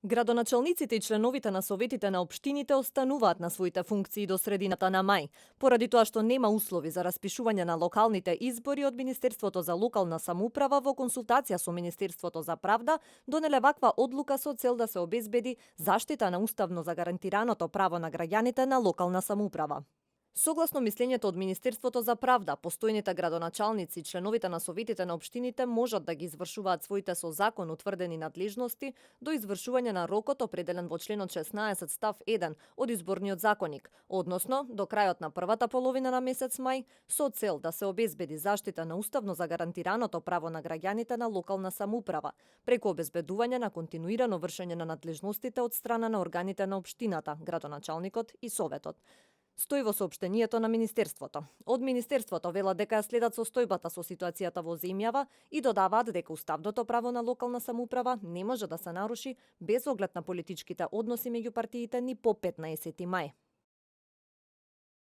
Градоначалниците и членовите на советите на општините остануваат на своите функции до средината на мај, поради тоа што нема услови за распишување на локалните избори од Министерството за локална самоуправа во консултација со Министерството за правда, донеле ваква одлука со цел да се обезбеди заштита на уставно загарантираното право на граѓаните на локална самоуправа. Согласно мислењето од Министерството за правда, постојните градоначалници и членовите на советите на општините можат да ги извршуваат своите со закон утврдени надлежности до извршување на рокот определен во членот 16 став 1 од изборниот законник, односно до крајот на првата половина на месец мај, со цел да се обезбеди заштита на уставно загарантираното право на граѓаните на локална самоуправа, преку обезбедување на континуирано вршење на надлежностите од страна на органите на општината, градоначалникот и советот. Стои во соопштението на Министерството. Од Министерството велат дека ја следат состојбата со ситуацијата во земјава и додаваат дека уставното право на локална самоуправа не може да се наруши без оглед на политичките односи меѓу партиите ни по 15 мај.